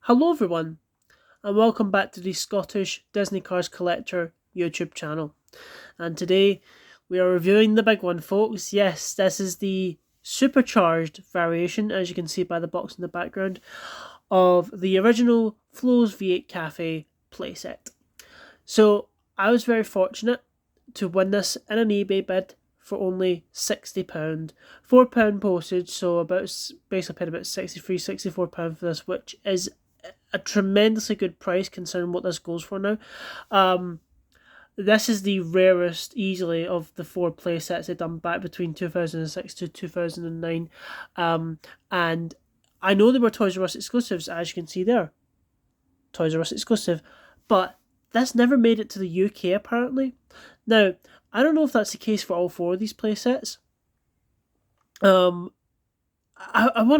Hello everyone, and welcome back to the Scottish Disney Cars Collector YouTube channel. And today we are reviewing the big one, folks. Yes, this is the supercharged variation, as you can see by the box in the background, of the original Flo's V8 Café playset. So I was very fortunate to win this in an eBay bid for only £60. £4 postage, so basically paid about £63, £64 for this, which is a tremendously good price considering what this goes for now. This is the rarest, easily, of the four play sets they've done back between 2006 to 2009. And I know they were Toys R Us exclusives, as you can see there. Toys R Us exclusive. But this never made it to the UK, apparently. Now, I don't know if that's the case for all four of these play sets. I want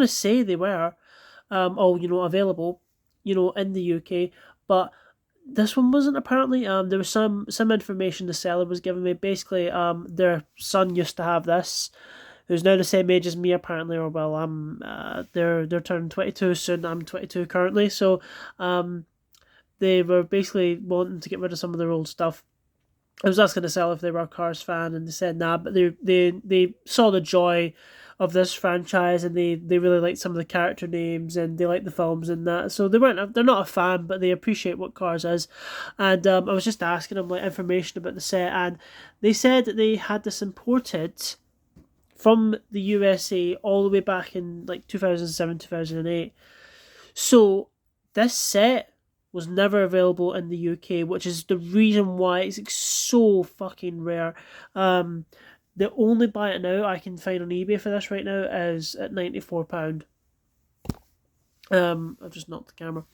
to say they were all, available, in the UK, but this one wasn't apparently. There was some information the seller was giving me. Basically, their son used to have this, who's now the same age as me apparently, or well, they're turning 22 soon. I'm 22 currently, so they were basically wanting to get rid of some of their old stuff. I was asking the seller if they were a Cars fan, and they said nah, but they saw the joy of this franchise, and they really liked some of the character names, and they liked the films and that. So they're not a fan, but they appreciate what Cars is. And I was just asking them like information about the set, and they said that they had this imported from the USA all the way back in like 2007, 2008. So this set was never available in the UK, which is the reason why it's like so fucking rare. The only buy it now I can find on eBay for this right now is at £94. I've just knocked the camera.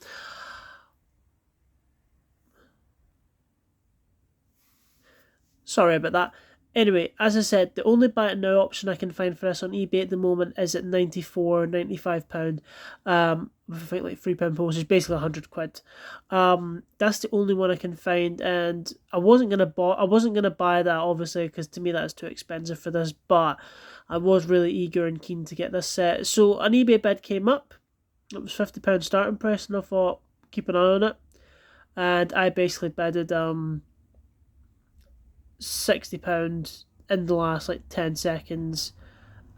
Sorry about that. Anyway, as I said, the only buy it now option I can find for this on eBay at the moment is at £94, £95. With I think like £3 postage, basically £100. That's the only one I can find, and I wasn't gonna buy that obviously because to me that's too expensive for this. But I was really eager and keen to get this set, so an eBay bid came up. It was £50 starting price, and I thought keep an eye on it, and I basically bidded £60 in the last like 10 seconds,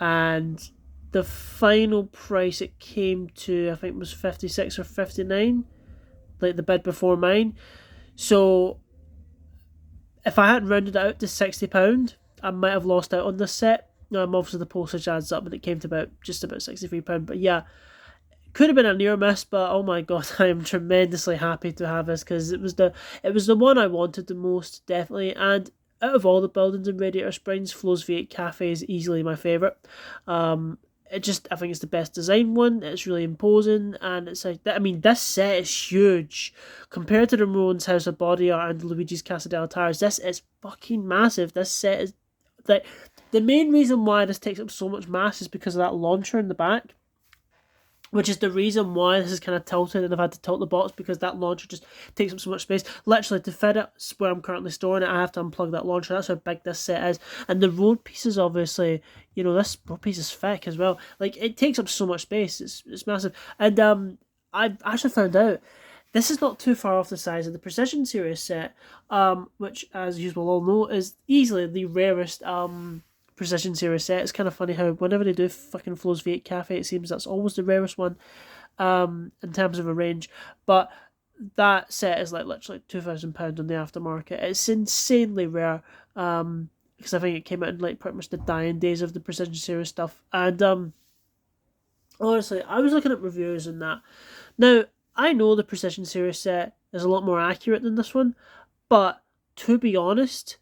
and the final price it came to I think was 56 or 59, like the bid before mine. So if I hadn't rounded it out to £60, I might have lost out on this set. Obviously the postage adds up, and it came to just about £63. But yeah, could have been a near miss, but oh my god, I am tremendously happy to have this because it was the one I wanted the most, definitely. And out of all the buildings in Radiator Springs, Flo's V8 Cafe is easily my favourite. I think it's the best designed one. It's really imposing, and it's like I mean, this set is huge compared to the Ramones' House of Body Art and Luigi's Casa del Tires. This is fucking massive. This set is like the main reason why this takes up so much mass is because of that launcher in the back, which is the reason why this is kind of tilted, and I've had to tilt the box because that launcher just takes up so much space. Literally, to fit it where I'm currently storing it, I have to unplug that launcher. That's how big this set is. And the road pieces, obviously, this road piece is thick as well. Like, it takes up so much space. It's massive. And I actually found out this is not too far off the size of the Precision Series set, which, as you will all know, is easily the rarest Precision Series set. It's kind of funny how whenever they do fucking Flo's V8 Cafe, it seems that's always the rarest one in terms of a range. But that set is like literally £2,000 on the aftermarket. It's insanely rare because I think it came out in like pretty much the dying days of the Precision Series stuff. And honestly, I was looking at reviews and that. Now, I know the Precision Series set is a lot more accurate than this one, but to be honest,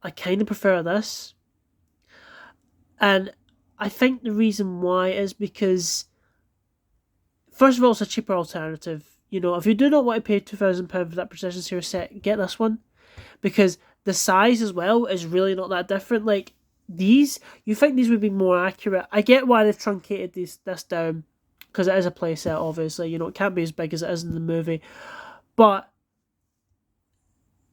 I kind of prefer this. And I think the reason why is because, first of all, it's a cheaper alternative. If you do not want to pay £2,000 for that Precision Series set, get this one. Because the size as well is really not that different. Like, these, you think these would be more accurate. I get why they've truncated this down, because it is a playset, obviously. It can't be as big as it is in the movie. But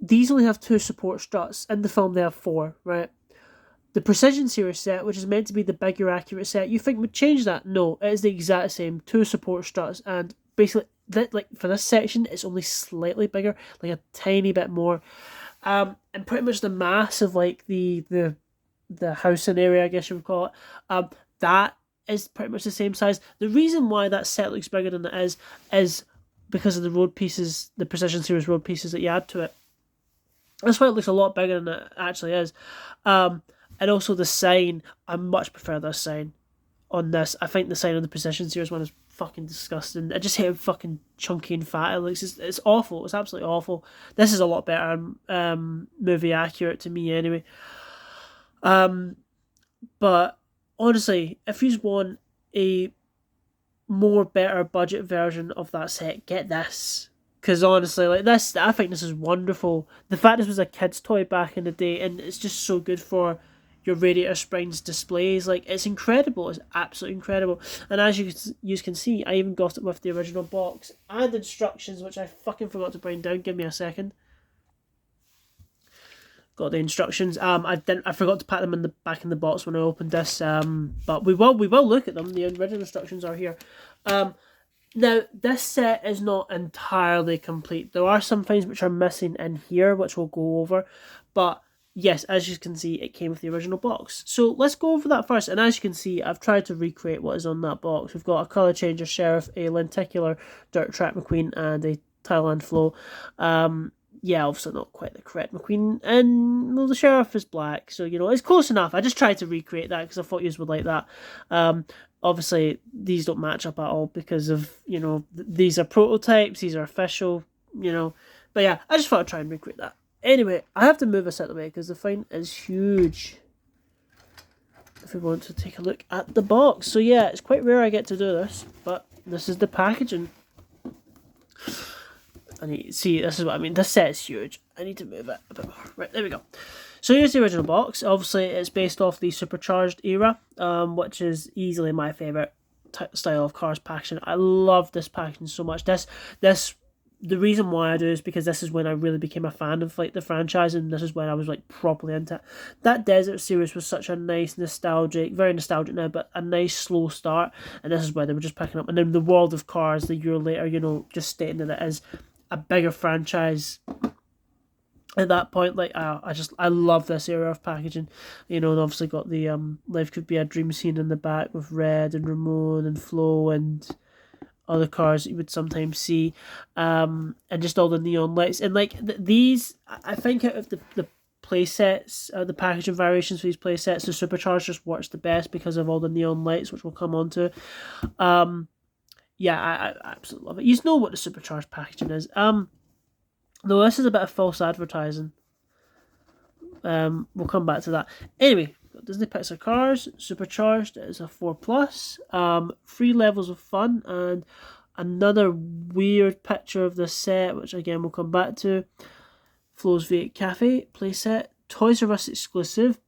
these only have 2 support struts. In the film, they have 4, right? The Precision Series set, which is meant to be the bigger accurate set, you think would change that? No, it is the exact same. 2 support struts, and basically like for this section, it's only slightly bigger, like a tiny bit more. And pretty much the mass of like the housing area, I guess you would call it, that is pretty much the same size. The reason why that set looks bigger than it is because of the road pieces, the Precision Series road pieces that you add to it. That's why it looks a lot bigger than it actually is. And also the sign, I much prefer this sign on this. I think the sign on the Precision Series one is fucking disgusting. I just hate how fucking chunky and fat it looks. It's awful. It's absolutely awful. This is a lot better, movie accurate to me anyway. But honestly, if you want a more better budget version of that set, get this. Because honestly, like this, I think this is wonderful. The fact this was a kid's toy back in the day, and it's just so good for your radiator springs displays. Like, it's incredible. It's absolutely incredible. And as you can see, I even got it with the original box and instructions, which I fucking forgot to bring down. Give me a second. Got the instructions. I forgot to pack them in the back in the box when I opened this. But we will look at them. The original instructions are here. Now, this set is not entirely complete. There are some things which are missing in here, which we'll go over. But yes, as you can see, it came with the original box. So let's go over that first. And as you can see, I've tried to recreate what is on that box. We've got a colour changer Sheriff, a lenticular Dirt Track McQueen, and a Thailand Flow. Yeah, obviously not quite the correct McQueen, and well, the Sheriff is black, so it's close enough. I just tried to recreate that because I thought you would like that. Obviously these don't match up at all because of these are prototypes, these are official, But yeah, I just thought I'd try and recreate that. Anyway, I have to move this out of the way because the thing is huge. If we want to take a look at the box, so yeah, it's quite rare I get to do this, but this is the packaging. See, this is what I mean. This set is huge. I need to move it a bit more. Right, there we go. So here's the original box. Obviously, it's based off the Supercharged era, which is easily my favourite style of Cars packaging. I love this packaging so much. The reason why I do is because this is when I really became a fan of like the franchise, and this is when I was like properly into it. That Desert series was such a nice very nostalgic now, but a nice slow start, and this is where they were just picking up. And then the World of Cars, the year later, just stating that it is a bigger franchise at that point. Like, I love this era of packaging, and obviously got the Life Could Be a Dream scene in the back with Red and Ramon and Flo and other cars that you would sometimes see, and just all the neon lights, and like these, I think out of the play sets, the packaging variations for these play sets, the Supercharged just works the best because of all the neon lights, which we'll come on to. Yeah, I absolutely love it. You know what the Supercharged packaging is. Though this is a bit of false advertising. We'll come back to that. Anyway, got Disney Pixar Cars, Supercharged. It is a 4+. 3 levels of fun, and another weird picture of the set, which again we'll come back to. Flo's V8 Café playset. Toys R Us exclusive.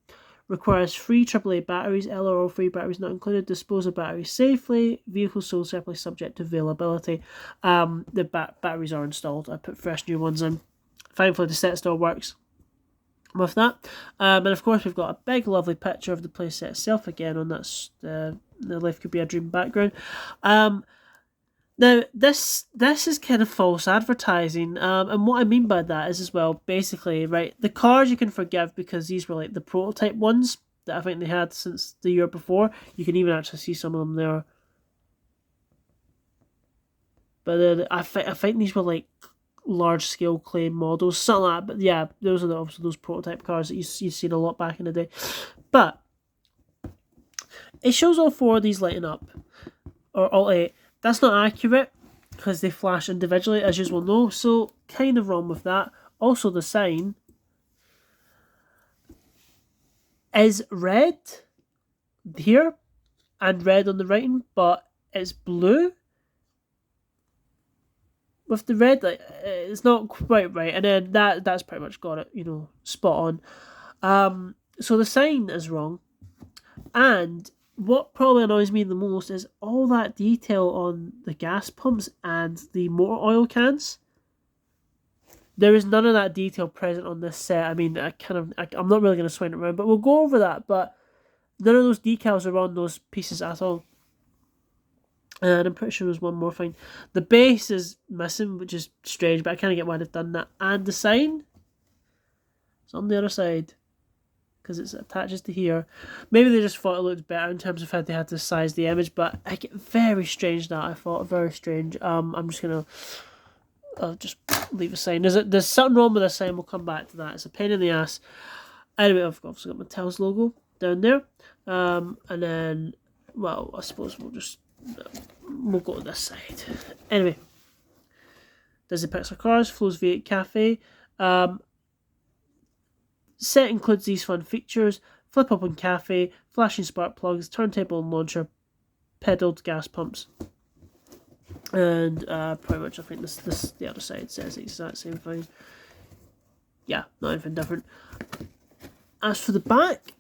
Requires 3 AAA batteries, LRO free batteries not included. Dispose of batteries safely. Vehicles sold separately subject to availability. The batteries are installed. I put fresh new ones in. Thankfully the set still works with that. And of course we've got a big lovely picture of the playset itself again on that the Life Could Be a Dream background. Now, this is kind of false advertising, and what I mean by that is, as well, basically, right, the cars you can forgive because these were like the prototype ones that I think they had since the year before. You can even actually see some of them there. But I think these were like large-scale clay models, something like that. But yeah, those are obviously those prototype cars that you've seen a lot back in the day. But it shows all 4 of these lighting up, or all 8. That's not accurate because they flash individually, as you will know, so kind of wrong with that. Also, the sign is red here and red on the writing, but it's blue with the red. Like, it's not quite right, and then that's pretty much got it, spot on. So the sign is wrong, and what probably annoys me the most is all that detail on the gas pumps and the motor oil cans. There is none of that detail present on this set. I mean, I'm not really going to swing it around, but we'll go over that. But none of those decals are on those pieces at all. And I'm pretty sure there's one more thing. The base is missing, which is strange, but I kind of get why they've done that. And the sign, it's on the other side, because it attaches to here. Maybe they just thought it looked better in terms of how they had to size the image, but I get very strange that, I thought, very strange. I'm just going to I'll just leave a sign. There's something wrong with this sign, we'll come back to that. It's a pain in the ass. Anyway, I've obviously got Mattel's logo down there. And then, well, I suppose we'll go to this side. Anyway, Disney Pixar Cars, Flo's V8 Cafe. Set includes these fun features: flip open cafe, flashing spark plugs, turntable and launcher, pedaled gas pumps. And pretty much I think this the other side says the exact same thing. Yeah, not anything different. As for the back,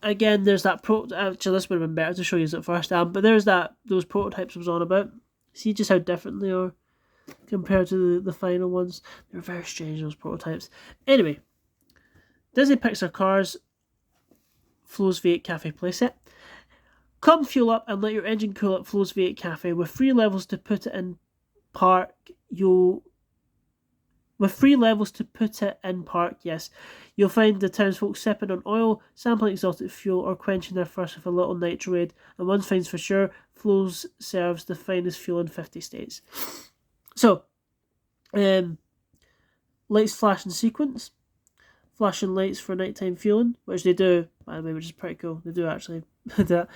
again, there's that actually this would have been better to show you at first, but there's those prototypes I was on about. See just how different they are compared to the final ones. They're very strange, those prototypes. Anyway, Disney Pixar Cars, Flo's V8 Cafe playset. Come fuel up and let your engine cool at Flo's V8 Cafe with 3 levels to put it in park. With 3 levels to put it in park, yes. You'll find the townsfolk sipping on oil, sampling exotic fuel, or quenching their thirst with a little nitroade. And one thing's for sure, Flo's serves the finest fuel in 50 states. So, lights flash in sequence. Flashing lights for nighttime fueling, which they do, by the way, which is pretty cool. They do actually do that.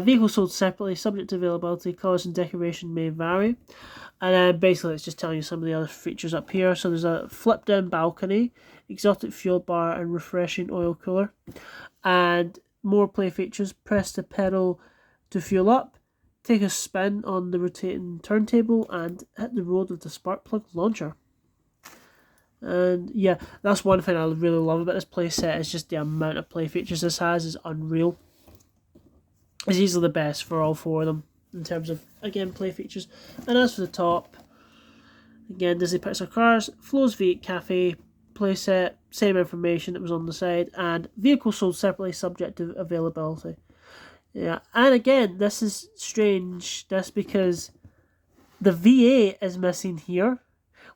Vehicles sold separately, subject to availability, colours and decoration may vary. And then basically it's just telling you some of the other features up here. So there's a flip down balcony, exotic fuel bar and refreshing oil cooler. And more play features: press the pedal to fuel up, take a spin on the rotating turntable and hit the road with the spark plug launcher. And yeah, that's one thing I really love about this playset, is just the amount of play features this has is unreal. It's easily the best for all 4 of them in terms of, again, play features. And as for the top, again, Disney Pixar Cars, Flo's V8 Cafe playset, same information that was on the side, and vehicles sold separately subject to availability. Yeah, and again, this is strange. That's because the V8 is missing here,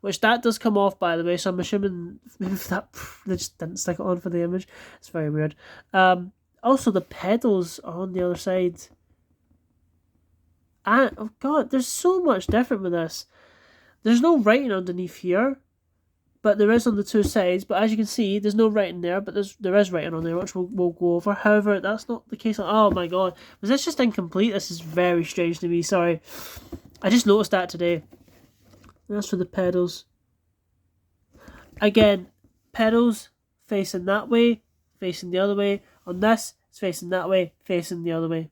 which that does come off, by the way, so I'm assuming maybe that they just didn't stick it on for the image. It's very weird. Also, the pedals are on the other side. And, oh god, there's so much different with this. There's no writing underneath here, but there is on the 2 sides. But as you can see, there's no writing there, but there is writing on there, which we'll go over. However, that's not the case. Oh my god, was this just incomplete? This is very strange to me, sorry. I just noticed that today. And as for the pedals, again, pedals facing that way, facing the other way. On this, it's facing that way, facing the other way.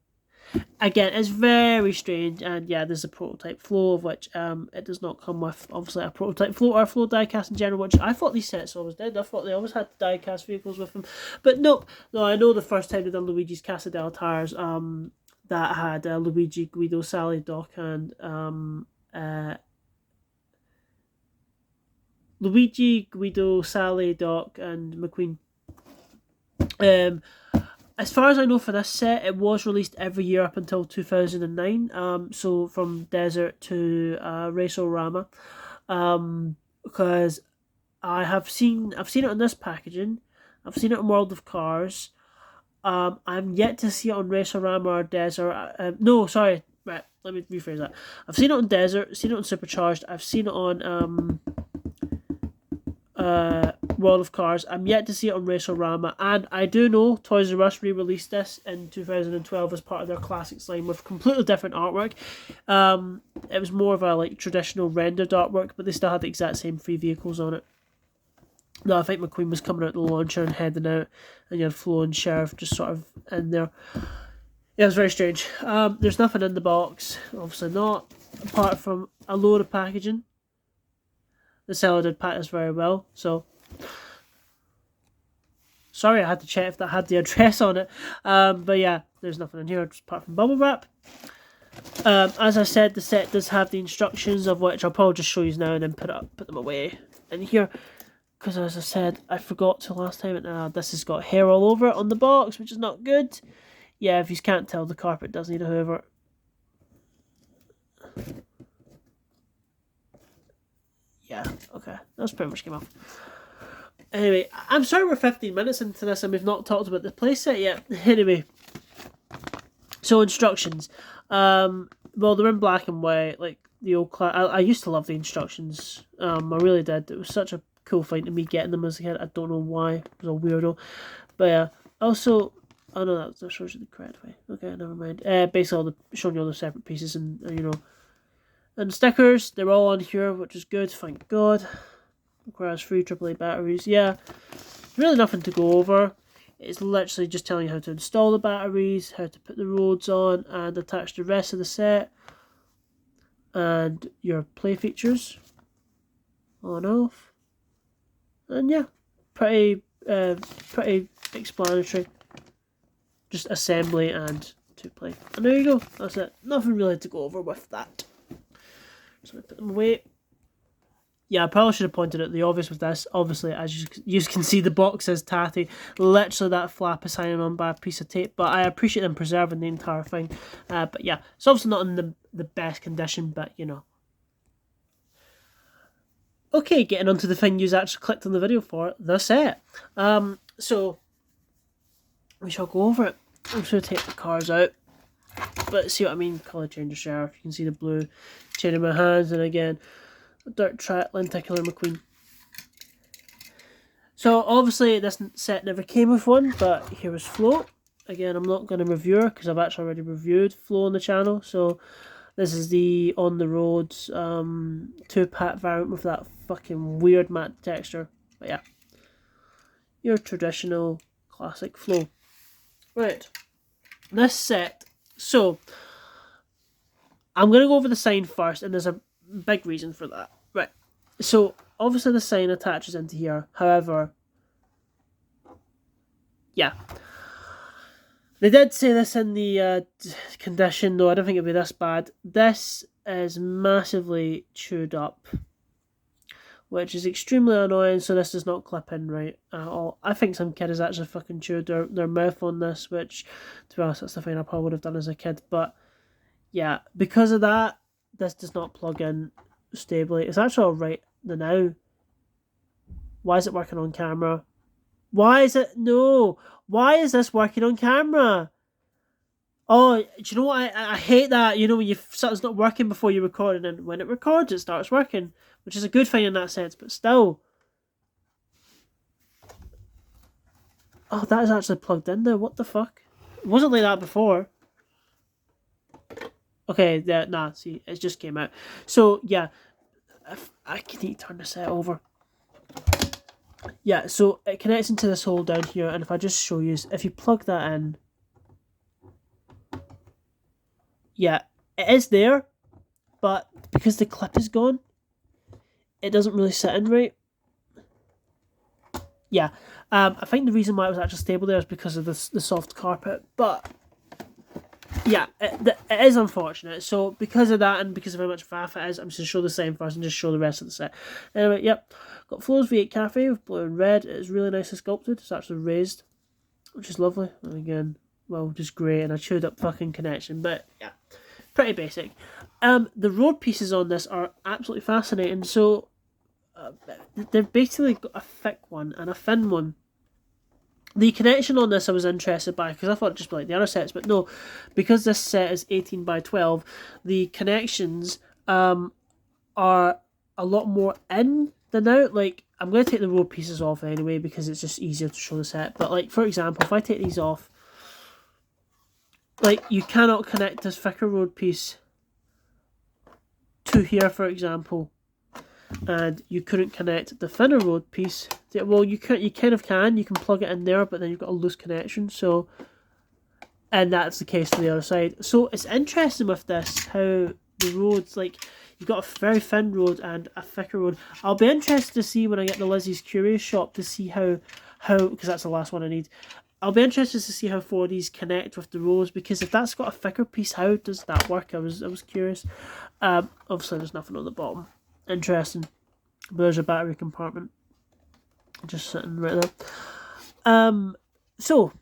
Again, it's very strange, and yeah, there's a prototype flow, of which it does not come with, obviously, a prototype flow or a flow diecast in general, which I thought these sets always did. I thought they always had diecast vehicles with them, but no, I know the first time they done Luigi's Casa del tires, that had Luigi, Guido, Sally, Doc, and Luigi, Guido, Sally, Doc, and McQueen. As far as I know for this set, it was released every year up until 2009. So from Desert to Race-O-Rama. Because I've seen it on this packaging. I've seen it on World of Cars. I'm yet to see it on Race-O-Rama or Desert. No, sorry. Right, let me rephrase that. I've seen it on Desert, seen it on Supercharged. I've seen it on World of Cars. I'm yet to see it on Race-O-Rama, and I do know Toys R Us re-released this in 2012 as part of their classics line with completely different artwork. It was more of a traditional rendered artwork, but they still had the exact same 3 vehicles on it. No, I think McQueen was coming out the launcher and heading out, and you had Flo and Sheriff just sort of in there. Yeah, it was very strange. There's nothing in the box, obviously not, apart from a load of packaging. The seller did pack this very well, so sorry I had to check if that had the address on it. But yeah, there's nothing in here apart from bubble wrap. As I said, the set does have the instructions, of which I'll probably just show you now and then put them away in here. Because as I said, I forgot to last time, and this has got hair all over it on the box, which is not good. Yeah, if you can't tell, the carpet does need a hoover. Yeah, okay. That's pretty much came off. Anyway, I'm sorry we're 15 minutes into this and we've not talked about the playset yet. Anyway, so instructions. Well, they're in black and white, like the old class. I used to love the instructions. I really did. It was such a cool thing to me getting them as a kid. I don't know why. I was a weirdo. But yeah, also, oh no, that shows you the correct way. Okay, never mind. Basically, showing you all the separate pieces and and stickers. They're all on here, which is good. Thank God. Requires 3 AAA batteries. Yeah, really nothing to go over. It's literally just telling you how to install the batteries, how to put the roads on, and attach the rest of the set, and your play features on and off. And yeah, pretty explanatory. Just assembly and to play. And there you go. That's it. Nothing really to go over with that. So I put them away. Yeah, I probably should have pointed out the obvious with this. Obviously, as you can see, the box is tatty. Literally, that flap is hanging on by a piece of tape. But I appreciate them preserving the entire thing. But yeah, it's obviously not in the best condition, but you know. Okay, getting onto the thing you actually clicked on the video for, the set. So, we shall go over it. I'm just going to take the cars out. But see what I mean? Colour changer sheriff. You can see the blue chain in my hands. And again, dirt track lenticular McQueen. So obviously this set never came with one, but here was Flo. Again, I'm not going to review her because I've actually already reviewed Flo on the channel. So this is the on the roads 2-pack variant with that fucking weird matte texture. But yeah, your traditional classic Flo. Right, this set. So I'm going to go over the sign first, and there's a big reason for that. Right, so obviously the sign attaches into here. However, yeah, they did say this in the condition, though I don't think it'd be this bad. This is massively chewed up, which is extremely annoying. So this does not clip in right at all. I think some kid has actually fucking chewed their mouth on this, which, to be honest, that's the thing I probably would have done as a kid. But yeah, because of that, this does not plug in stably. It's actually alright now. Why is it working on camera? Why is it? No. Why is this working on camera? Oh, do you know what? I hate that. You know, when something's not working before you record, and then when it records, it starts working, which is a good thing in that sense, but still. Oh, that is actually plugged in there. What the fuck? It wasn't like that before. Okay, yeah, nah, see, it just came out. So, yeah, I can need to turn the set over. Yeah, so it connects into this hole down here, and if I just show you, if you plug that in, yeah, it is there, but because the clip is gone, it doesn't really sit in right. Yeah, I think the reason why it was actually stable there is because of the soft carpet, but yeah, it is unfortunate. So because of that and because of how much faff it is, I'm just going to show the same first and just show the rest of the set. Anyway, yep, got Flo's V8 Café with blue and red. It is really nicely sculpted. It's actually raised, which is lovely. And again, well, just grey and a chewed up fucking connection, but yeah, pretty basic. The road pieces on this are absolutely fascinating. So they've basically got a thick one and a thin one. The connection on this I was interested by because I thought it'd just be like the other sets, but no, because this set is 18 by 12, the connections are a lot more in than out. Like, I'm going to take the road pieces off anyway because it's just easier to show the set. But like, for example, if I take these off, like, you cannot connect this thicker road piece to here, for example. And you couldn't connect the thinner road piece. Well, you kind of can. You can plug it in there, but then you've got a loose connection. So, and that's the case for the other side. So it's interesting with this how the roads, like, you've got a very thin road and a thicker road. I'll be interested to see when I get the Lizzie's Curious Shop to see how because that's the last one I need. I'll be interested to see how 4Ds connect with the rows, because if that's got a thicker piece, how does that work? I was curious. Obviously, there's nothing on the bottom. Interesting. But there's a battery compartment just sitting right there. So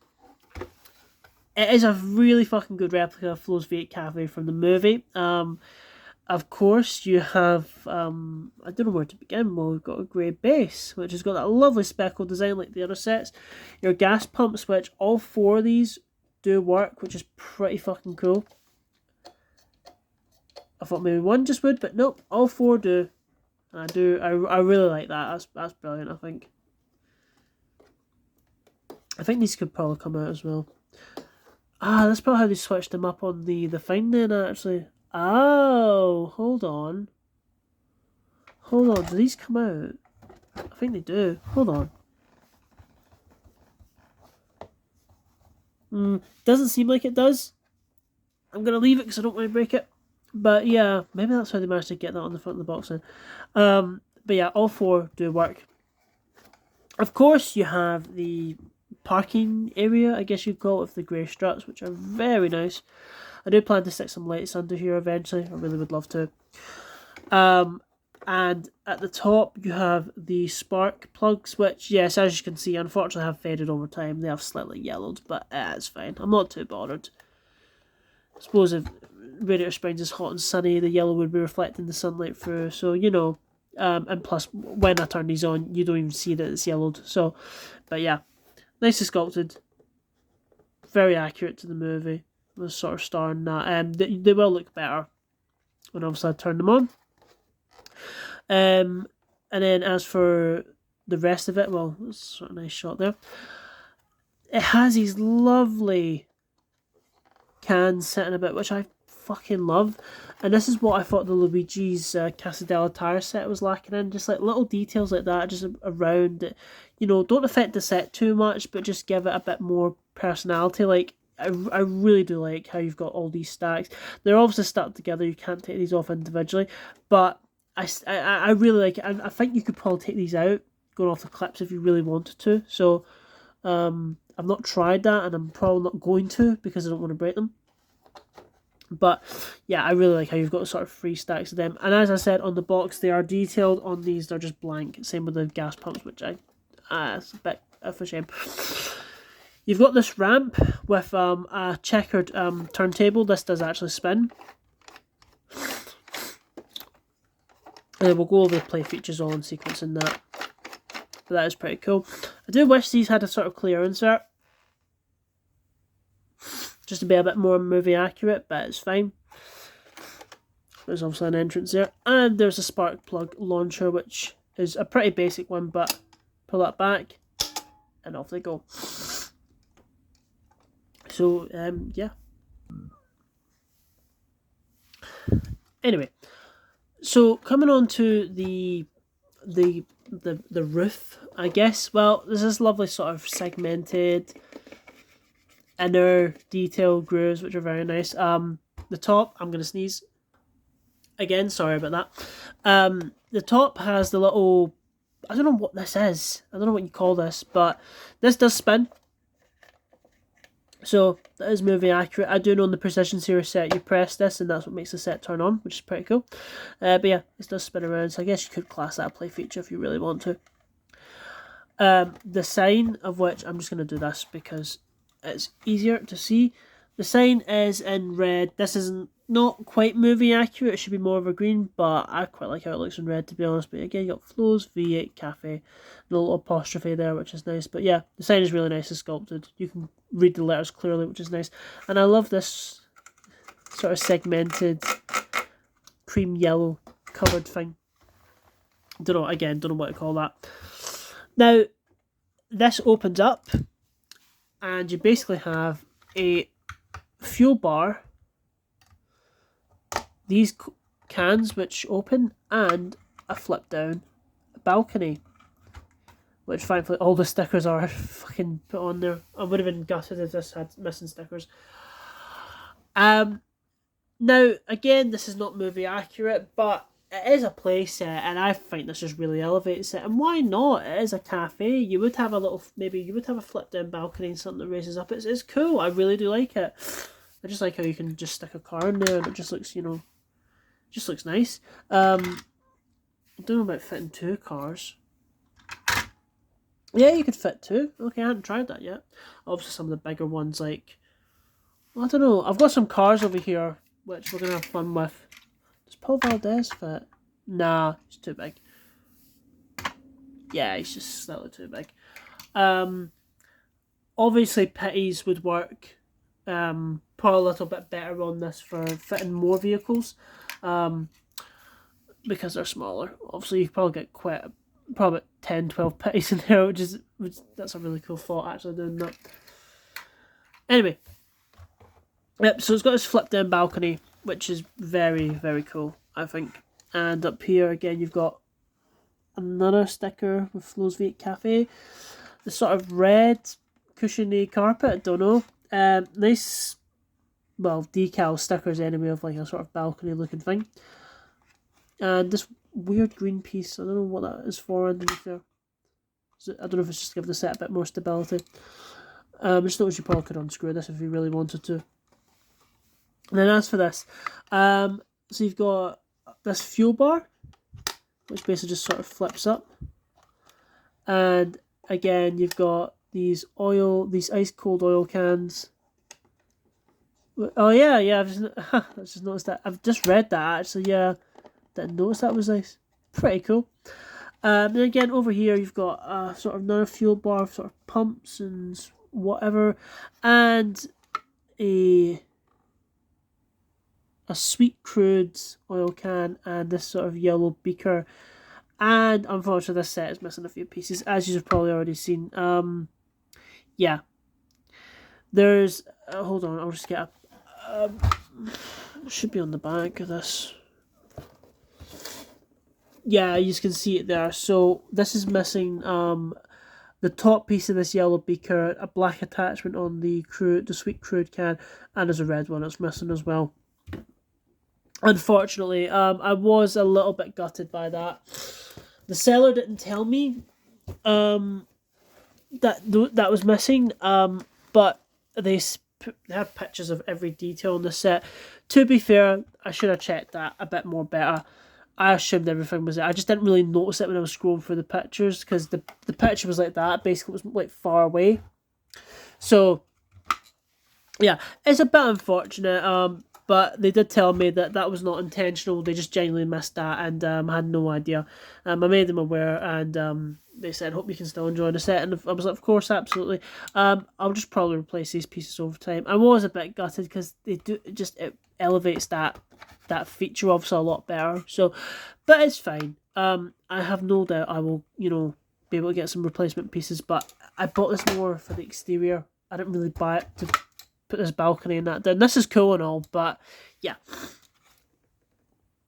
it is a really fucking good replica of Flo's V8 Café from the movie. Of course, you have, I don't know where to begin. Well, we've got a grey base, which has got that lovely speckle design like the other sets. Your gas pump switch, all four of these do work, which is pretty fucking cool. I thought maybe one just would, but nope, all four do. And I really like that. That's brilliant, I think. I think these could probably come out as well. That's probably how they switched them up on the thing then, actually. Oh, hold on. Hold on, do these come out? I think they do. Hold on. Doesn't seem like it does. I'm going to leave it because I don't want to break it. But yeah, maybe that's how they managed to get that on the front of the box then. But yeah, all four do work. Of course, you have the parking area, I guess you'd call it, with the grey struts, which are very nice. I do plan to stick some lights under here eventually. I really would love to. And at the top, you have the spark plugs, which, yes, as you can see, unfortunately have faded over time. They have slightly yellowed, but it's fine. I'm not too bothered. I suppose if Radiator Springs is hot and sunny, the yellow would be reflecting the sunlight through. So, you know, and plus, when I turn these on, you don't even see that it's yellowed. So, but yeah, nicely sculpted. Very accurate to the movie. Was sort of starring that. They will look better when obviously I turn them on. And then as for the rest of it, well, it's sort of a nice shot there. It has these lovely cans sitting about, which I fucking love. And this is what I thought the Luigi's Casa della Tire set was lacking in. Just like little details like that, just around it. You know, don't affect the set too much, but just give it a bit more personality. Like, I really do like how you've got all these stacks. They're obviously stuck together. You can't take these off individually. But I really like it. And I think you could probably take these out, going off the clips if you really wanted to. So, I've not tried that, and I'm probably not going to because I don't want to break them. But yeah, I really like how you've got sort of 3 stacks of them. And as I said on the box, they are detailed. On these, they're just blank. Same with the gas pumps, which it's a bit of a shame. You've got this ramp with a checkered turntable. This does actually spin. And we'll go over the play features all in sequence in that. But that is pretty cool. I do wish these had a sort of clear insert, just to be a bit more movie accurate, but it's fine. There's obviously an entrance there. And there's a spark plug launcher, which is a pretty basic one, but pull that back and off they go. So, yeah. Anyway, so coming on to the roof, I guess. Well, there's this lovely sort of segmented inner detail grooves, which are very nice. The top, I'm gonna sneeze again. Sorry about that. The top has the little, I don't know what this is. I don't know what you call this, but this does spin. So that is movie accurate. I do know on the Precision Series set you press this and that's what makes the set turn on, which is pretty cool. But yeah, this does spin around, so I guess you could class that a play feature if you really want to. The sign, of which I'm just going to do this because it's easier to see. The sign is in red. This isn't not quite movie accurate. It should be more of a green, but I quite like how it looks in red, to be honest. But again, you got Flo's V8 Café, and a little apostrophe there, which is nice. But yeah, the sign is really nicely sculpted. You can read the letters clearly, which is nice. And I love this sort of segmented cream yellow coloured thing. Don't know what to call that. Now, this opens up, and you basically have a fuel bar, these cans which open, and a flip down balcony, which thankfully all the stickers are fucking put on there. I would have been gutted if this had missing stickers. Now again, this is not movie accurate, but it is a play set, and I think this just really elevates it. And why not? It is a cafe. You would have a flip down balcony and something that raises up. It's cool. I really do like it. I just like how you can just stick a car in there and it just looks, just looks nice. I don't know about fitting 2 cars. Yeah, you could fit 2. Okay, I haven't tried that yet. Obviously some of the bigger ones, like, I don't know. I've got some cars over here which we're going to have fun with. Just Paul Valdez fit? Nah, he's too big. Yeah, he's just slightly too big. Obviously Pitties would work probably a little bit better on this for fitting more vehicles, because they're smaller. Obviously you probably get probably 10, 12 Pitties in there, which that's a really cool thought, actually, doing that. Anyway, yep, so it's got this flip down balcony, which is very, very cool, I think. And up here again you've got another sticker with Flo's V8 Café. The sort of red cushiony carpet, I don't know. Nice, well, decal stickers anyway, of like a sort of balcony looking thing. And this weird green piece, I don't know what that is for underneath there. I don't know if it's just to give the set a bit more stability. Just noticed you probably could unscrew this if you really wanted to. And then as for this, so you've got this fuel bar, which basically just sort of flips up. And again, you've got these ice cold oil cans. Oh yeah, I've just noticed that. I've just read that actually. Yeah, didn't notice that was nice. Pretty cool. And again, over here you've got sort of another fuel bar, sort of pumps and whatever, and a sweet crude oil can, and this sort of yellow beaker. And unfortunately this set is missing a few pieces, as you've probably already seen. Yeah. There's hold on, I'll just get a should be on the back of this. Yeah, you can see it there. So this is missing the top piece of this yellow beaker, a black attachment on the sweet crude can, and there's a red one that's missing as well. Unfortunately, I was a little bit gutted by that. The seller didn't tell me that was missing, but they had pictures of every detail on the set. To be fair, I should have checked that a bit more better. I assumed everything was there. I just didn't really notice it when I was scrolling through the pictures, because the picture was like that. Basically, it was like far away. So, yeah, it's a bit unfortunate. But they did tell me that was not intentional. They just genuinely missed that, and had no idea. I made them aware, and they said, "Hope you can still enjoy the set." And I was like, "Of course, absolutely." I'll just probably replace these pieces over time. I was a bit gutted because it elevates that feature obviously a lot better. So, but it's fine. I have no doubt I will, be able to get some replacement pieces. But I bought this more for the exterior. I didn't really buy it to put this balcony and that down. This is cool and all, but yeah.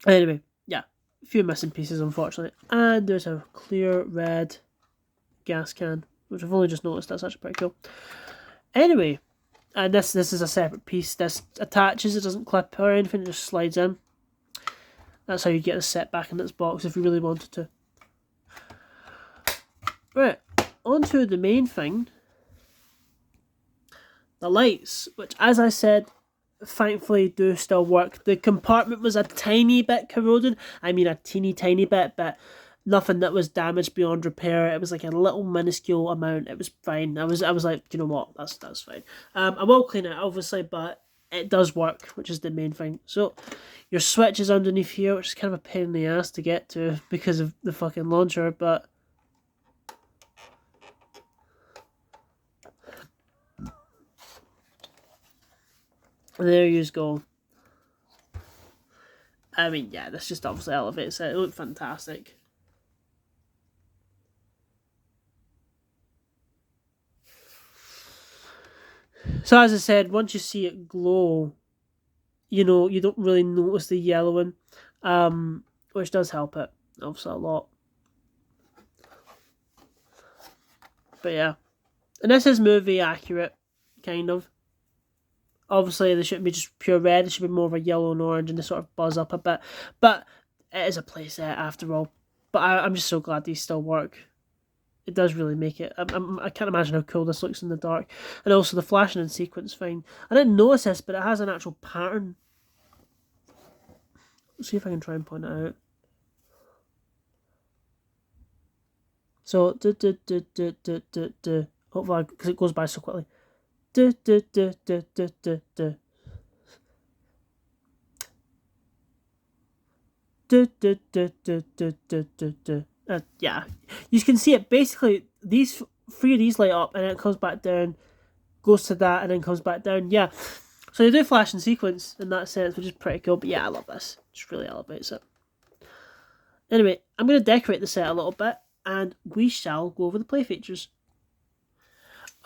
Anyway, yeah, a few missing pieces unfortunately. And there's a clear red gas can, which I've only just noticed. That's actually pretty cool. Anyway, and this is a separate piece. This attaches, it doesn't clip or anything, it just slides in. That's how you get the set back in its box if you really wanted to. Right, on to the main thing. The lights, which, as I said, thankfully do still work. The compartment was a tiny bit corroded. I mean, a teeny tiny bit, but nothing that was damaged beyond repair. It was like a little minuscule amount. It was fine. I was like, you know what, that's fine. I will clean it, obviously, but it does work, which is the main thing. So your switch is underneath here, which is kind of a pain in the ass to get to because of the fucking launcher, but there you go. I mean, yeah, this just obviously elevates it. It looked fantastic. So as I said, once you see it glow, you don't really notice the yellowing, which does help it, obviously, a lot. But yeah. And this is movie accurate, kind of. Obviously, they shouldn't be just pure red. It should be more of a yellow and orange, and they sort of buzz up a bit. But it is a playset after all. But I'm just so glad these still work. It does really make it. I can't imagine how cool this looks in the dark. And also the flashing in sequence fine. I didn't notice this, but it has an actual pattern. Let's see if I can try and point it out. So, hopefully, because it goes by so quickly. Yeah, you can see it. Basically, these three of these light up, and then it comes back down, goes to that, and then comes back down. Yeah, so they do flash in sequence in that sense, which is pretty cool. But yeah, I love this. Just really elevates it. Anyway, I'm going to decorate the set a little bit, and we shall go over the play features.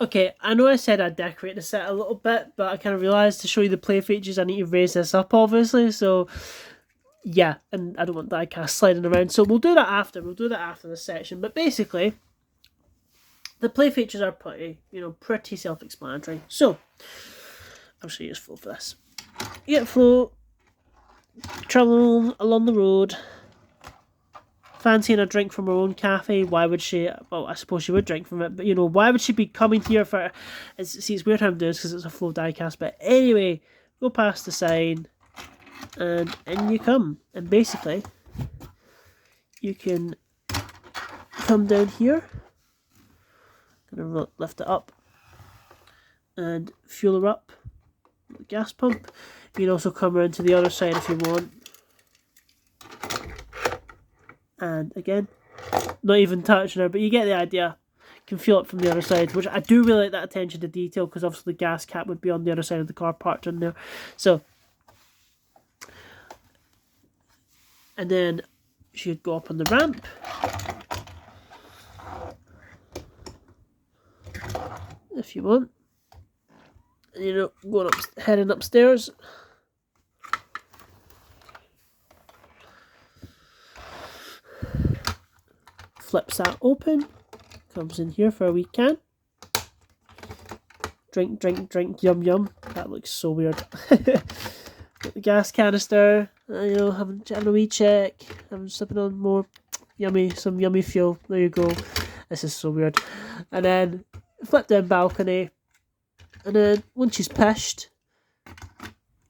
Okay, I know I said I'd decorate the set a little bit, but I kind of realised to show you the play features, I need to raise this up, obviously. So yeah, and I don't want diecast sliding around, so we'll do that after. We'll do that after this section. But basically, the play features are pretty self-explanatory. So I'm just gonna use Flo for this. You get Flo traveling along the road, fancying a drink from her own cafe. Why would she? Well, I suppose she would drink from it, but why would she be coming here for? It's weird how I'm doing this because it's a Flo diecast. But anyway, go past the sign. And in you come, and basically you can come down here, gonna lift it up and fuel her up with the gas pump. You can also come around to the other side if you want, and again, not even touching her, but you get the idea. You can fuel it from the other side, which I do really like that attention to detail, because obviously the gas cap would be on the other side of the car parked in there. So and then she'd go up on the ramp. If you want. And, going up, heading upstairs. Flips that open. Comes in here for a wee can. Drink, drink, drink, yum, yum. That looks so weird. Got the gas canister, having a wee check, having sipping on more some yummy fuel. There you go. This is so weird. And then flip down balcony, and then once she's pished,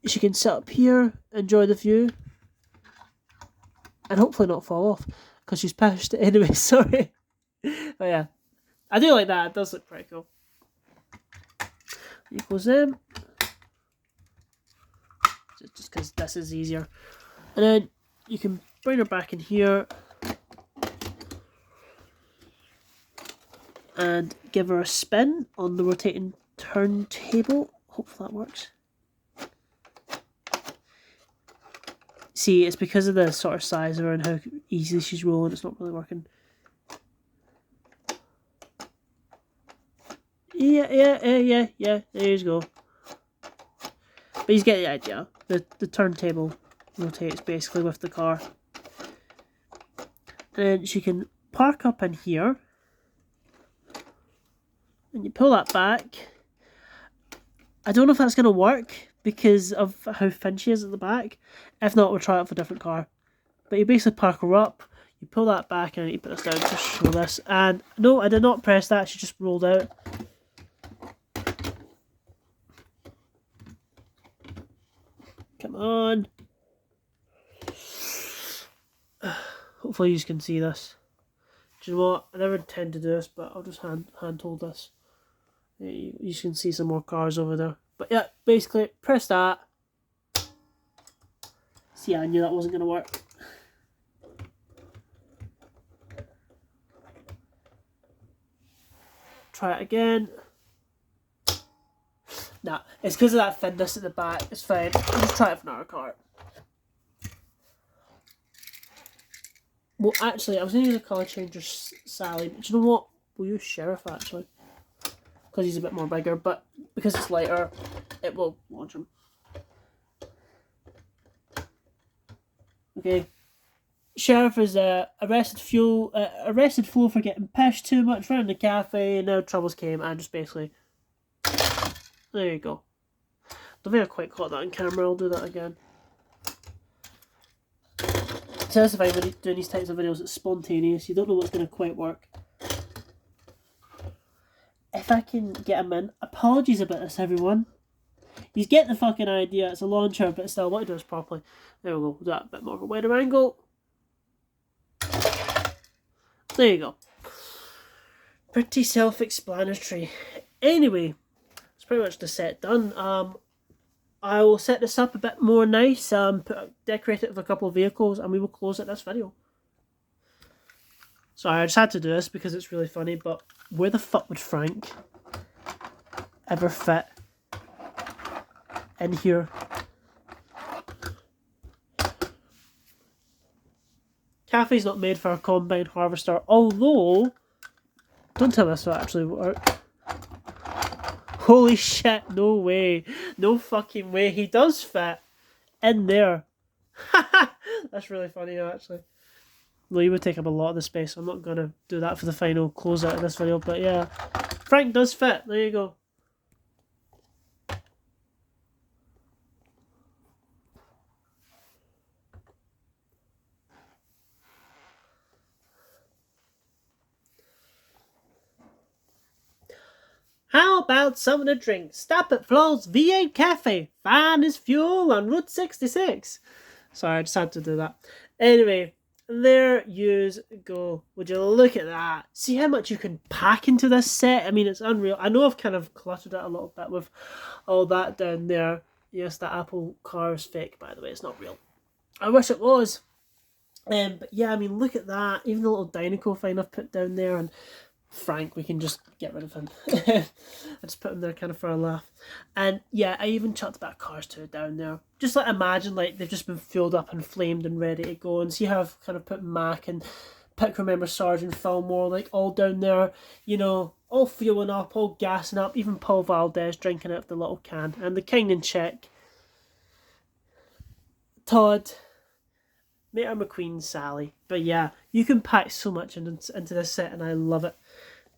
she can sit up here, enjoy the view, and hopefully not fall off because she's pished. Anyway, sorry. But yeah, I do like that. It does look pretty cool. Equals them. Just because this is easier. And then you can bring her back in here and give her a spin on the rotating turntable. Hopefully that works. See, it's because of the sort of size of her and how easily she's rolling, it's not really working. Yeah, there you go. But you get the idea. The turntable rotates basically with the car. And she can park up in here. And you pull that back. I don't know if that's going to work because of how thin she is at the back. If not, we'll try it for a different car. But you basically park her up. You pull that back, and I need to put this down to show this. And no, I did not press that. She just rolled out. Come on. Hopefully you can see this. Do you know what? I never intend to do this, but I'll just hand hold this. You can see some more cars over there. But yeah, basically, press that. See, I knew that wasn't going to work. Try it again. Nah, it's because of that thinness at the back. It's fine. I'll just try it for another car. Well, actually, I was going to use a colour changer Sally, but you know what? We'll use Sheriff, actually. Because he's a bit more bigger, but because it's lighter, it will launch him. Okay. Sheriff is arrested Flo for getting pished too much around the cafe, and now troubles came, and just basically... There you go. Don't think I quite caught that on camera, I'll do that again. So that's the thing when you're doing these types of videos, it's spontaneous, you don't know what's going to quite work. If I can get him in, apologies about this everyone. You get the fucking idea, it's a launcher, but still, I want to do this properly. There we go, we'll do that a bit more of a wider angle. There you go. Pretty self-explanatory. Anyway, that's pretty much the set done. I will set this up a bit more nice, decorate it with a couple of vehicles, and we will close it this video. Sorry, I just had to do this because it's really funny, but where the fuck would Frank ever fit in here? Café's not made for a combine harvester, although, don't tell me this will actually work. Holy shit, no way. No fucking way. He does fit in there. That's really funny, actually. Well, you would take up a lot of the space. I'm not going to do that for the final closeout of this video, but yeah. Frank does fit. There you go. How about something to drink? Stop at Flo's V8 Cafe. Fine as fuel on Route 66. Sorry, I just had to do that. Anyway, there you go. Would you look at that? See how much you can pack into this set? I mean, it's unreal. I know I've kind of cluttered it a little bit with all that down there. Yes, that Apple car is fake, by the way. It's not real. I wish it was. But yeah, I mean, look at that. Even the little Dinoco thing I've put down there, and Frank, we can just get rid of him. I just put him there kind of for a laugh. And yeah, I even chucked a bit of Cars 2 down there. Just like imagine like they've just been filled up and flamed and ready to go. And see how I've kind of put Mac and Pick Remember Sergeant Fillmore like all down there, you know, all fueling up, all gassing up, even Paul Valdez drinking out of the little can. And the King and Chick, Todd, Mater McQueen, Sally. But yeah, you can pack so much into this set and I love it.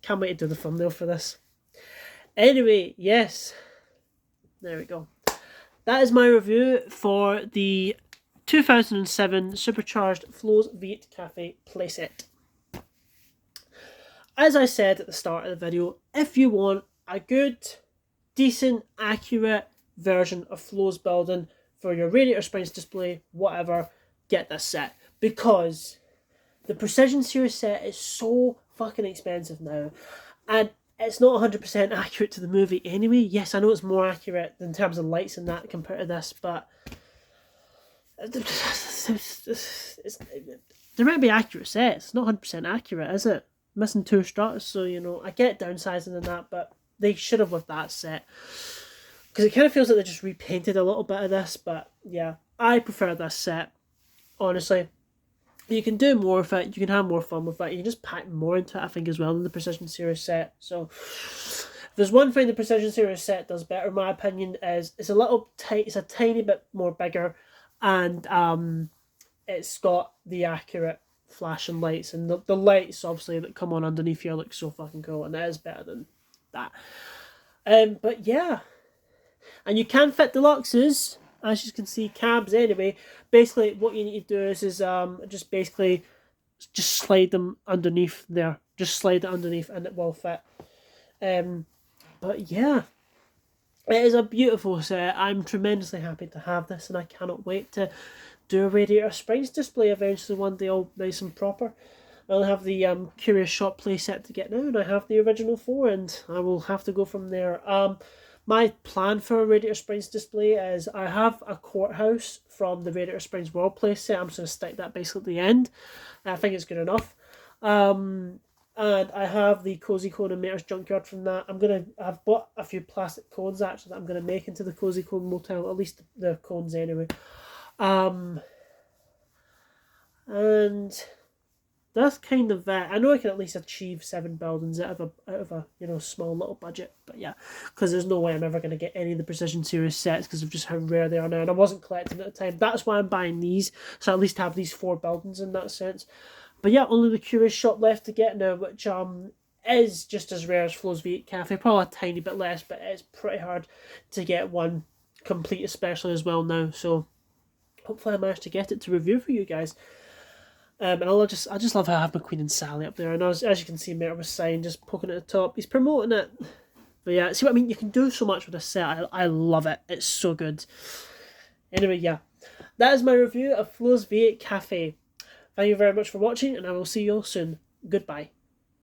Can't wait to do the thumbnail for this. Anyway, yes. There we go. That is my review for the 2007 Supercharged Flo's V8 Cafe playset. As I said at the start of the video, if you want a good, decent, accurate version of Flo's building for your radiator springs display, whatever, get this set. Because the Precision Series set is so fucking expensive now, and it's not 100% accurate to the movie anyway. Yes, I know it's more accurate in terms of lights and that compared to this, but there might be accurate sets. It's not 100% accurate, is it? Missing 2 struts, so you know, I get downsizing and that, but they should have with that set. Because it kind of feels like they just repainted a little bit of this, but yeah, I prefer this set. Honestly, you can do more with it, you can have more fun with it, you can just pack more into it, I think, as well, than the Precision Series set. So, if there's one thing the Precision Series set does better, in my opinion, is it's a little tight, it's a tiny bit more bigger, and it's got the accurate flashing lights, and the lights, obviously, that come on underneath here look so fucking cool, and it is better than that. But yeah, and you can fit deluxes, as you can see, cabs anyway. Basically, what you need to do is just slide them underneath there. Just slide it underneath and it will fit. But yeah, it is a beautiful set. I'm tremendously happy to have this, and I cannot wait to do a Radiator Springs display eventually one day, all nice and proper. I'll have the Curious Shop playset to get now, and I have the original 4, and I will have to go from there. My plan for a Radiator Springs display is I have a courthouse from the Radiator Springs World playset. I'm just going to stick that basically at the end. I think it's good enough. And I have the Cozy Cone and Mater's Junkyard from that. I've bought a few plastic cones actually that I'm going to make into the Cozy Cone Motel, at least the cones anyway. And that's kind of that. I know I can at least achieve 7 buildings out of a you know, small little budget, but yeah, because there's no way I'm ever going to get any of the Precision Series sets because of just how rare they are now, and I wasn't collecting at the time. That's why I'm buying these, so I at least have these 4 buildings in that sense. But yeah, only the Curious Shop left to get now, which is just as rare as Flo's V8 Cafe, probably a tiny bit less, but it's pretty hard to get one complete, especially as well now. So hopefully I managed to get it to review for you guys. And I just love how I have McQueen and Sally up there. And as you can see, Mater was signed, just poking at the top. He's promoting it. But yeah, see what I mean? You can do so much with this set. I love it. It's so good. Anyway, yeah. That is my review of Flo's V8 Cafe. Thank you very much for watching, and I will see you all soon. Goodbye.